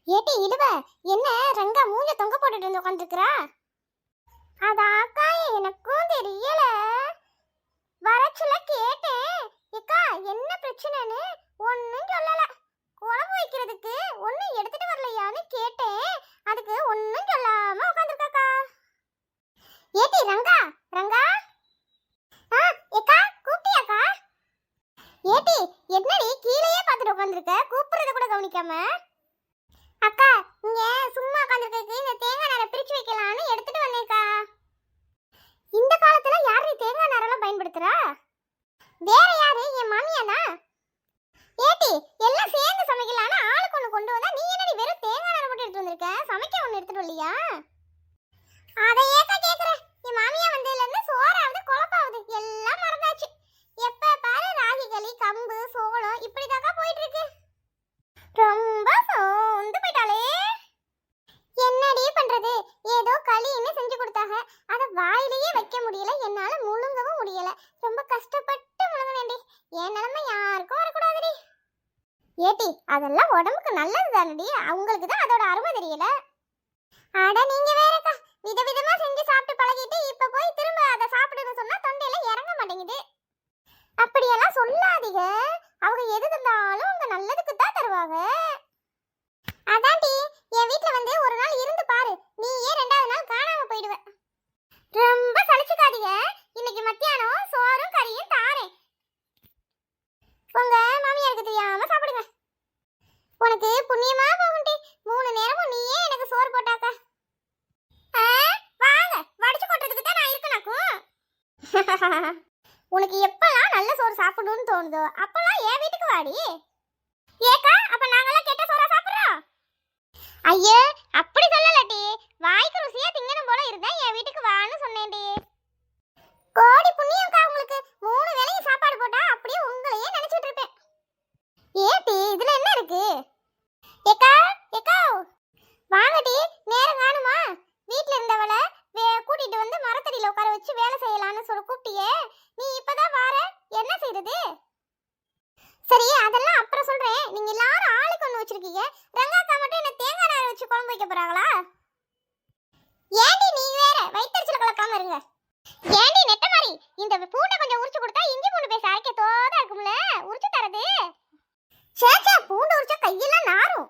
ஏட்டி இடுவ, என்ன ரங்கா மூஞ்ச தொங்க போட்டுட்டு வந்து உட்காந்துருக்குறா? அதாக்கா எனக்கும் தெரியல. வரச்சுல கேட்டேன், ஏக்கா என்ன பிரச்சனைன்னு ஒன்னும் சொல்லல. குழம்பு வைக்கிறதுக்கு ஒன்னும் எடுத்துட்டு வரலையான்னு கேட்டேன், அதுக்கு ஒன்னும் சொல்லாம உட்காந்துருக்காக்கா. ஏட்டி ரங்கா, ரங்கா. ஏக்கா கூப்பிட்டியாக்கா? ஏட்டி என்னடி கீழேயே பார்த்துட்டு உட்காந்துருக்க, கூப்பிடுறத கூட கவனிக்காம? அக்கா இங்க சும்மா உட்காந்துருக்கு, இந்த தேங்காய் நாரை பிரிச்சு வைக்கலாம்னு எடுத்துட்டு வந்தேக்கா. இந்த காலத்துல யாரு தேங்காய் நாரெல்லாம் பயன்படுத்துறா? வேற யாரு, என் மாமியா தான். ஏட்டி எல்லாம் சேர்ந்து சமைக்கலாம்னு ஆளுக்கு ஒண்ணு கொண்டு வந்தா, நீ என்னடி வெறும் தேங்காய் நாரை மட்டும் எடுத்து வந்திருக்க? சமைக்க ஒண்ணு எடுத்துட்டு வரலையா? அதை ஏக்கா கேக்குற, என் மாமியா வந்ததுல இருந்து சோறாவது குழப்பாவது எல்லாம் மறந்தாச்சு. எப்ப பாரு ராகி களி கம்பு சோளம் இப்படிதாக்கா போயிட்டு இருக்கு. ரொம்ப சோர்ந்து போயிட்டாளே. என்னடி பண்றது, ஏதோ களின்னு செஞ்சு கொடுத்தாங்க, அத வாயிலேயே வைக்க முடியல, என்னால முழுங்கவும் முடியல. ரொம்ப கஷ்டப்பட்டு முழுங்கினேன்டி. என் நிலைமை யாருக்கும் வரக்கூடாதுடி. ஏட்டி அதெல்லாம் உடம்புக்கு நல்லது தானடி, அவங்களுக்கு தான் அதோட அருமை தெரியல. அட நீங்க வேறக்கா, விதவிதமா செஞ்சு சாப்பிட்டு பழகிட்டு இப்ப போய் திரும்ப அதை சாப்பிடுன்னு சொன்னா தொண்டையில இறங்க மாட்டேங்குது. அப்படியெல்லாம் சொல்லாதீங்க, அவங்க எது தந்தாலும் உங்க நல்லதுக்கு தான் தருவாங்க. அதான்டி, என் வீட்ல வந்து ஒரு நாள் இருந்து பாரு, நீயே ரெண்டாவது நாள் காணாம போயிடுவ. ரொம்ப சலிச்சுக்காதீங்க, இன்னைக்கு மத்தியானம் சோறும் கறியும் தாரேன். உங்க மாமியாருக்கு தெரியாம சாப்பிடுங்க. உனக்கு புண்ணியமா போகும்டி, 3 நேரமும் நீயே எனக்கு சோறு போட்டாக்கா. வாங்க, வடிச்சு கொட்டுறதுக்கு தான் நான் இருக்கனாக்கும். உனக்கு எப்பெல்லாம் நல்ல சோறு சாப்பிடணும்னு தோணுதோ அப்பெல்லாம் என் வீட்டுக்கு வாடி. ஏக்கா அப்ப நாங்கெல்லாம் கெட்ட சோறா சாப்பிடுறோம்? ஐயே அப்படி சொல்லலடி, வாய்க்கு ருசியா திங்கணும் போல இருந்தா என் வீட்டுக்கு வான்னு சொன்னேன்டி. கோடி புண்ணியம்க்கா உங்களுக்கு, 3 வேளையும் சாப்பாடு போட்டா அப்படியே உங்களையே நினைச்சிட்டு இருப்பேன். ஏடி இதுல என்ன இருக்கு? ஏக்கா ஏக்கா வாங்கடி, நேரம் காணுமா? வீட்ல இருந்தவளை கூட்டிட்டு வந்து மரத்தடியில உட்கார வச்சு வேலை செய்யலான்னு சொல்ல கூப்பிட்டியே, நீ இப்பதான் வார, என்ன செய்யறது? சரி அதெல்லாம் அப்புறம் சொல்றேன், நீங்க எல்லாரும் ஆளுக்கு ஒண்ணு வச்சிருக்கீங்க, ரங்காக்கா மட்டும் என்ன தேங்காய் நாரை வச்சு குழம்பு வைக்க போறாங்களா? ஏண்டி நீ வேற வயிற்றுச்சல கலக்காம இருங்க. ஏண்டி நெட்ட மாதிரி, இந்த பூண்டை கொஞ்சம் உரிச்சு கொடுத்தா இஞ்சி பூண்டு பேச அரைக்க தோதா இருக்கும்ல, உரிச்சு தரது. சேச்சா பூண்டு உரிச்சா கையெல்லாம் நாரும்.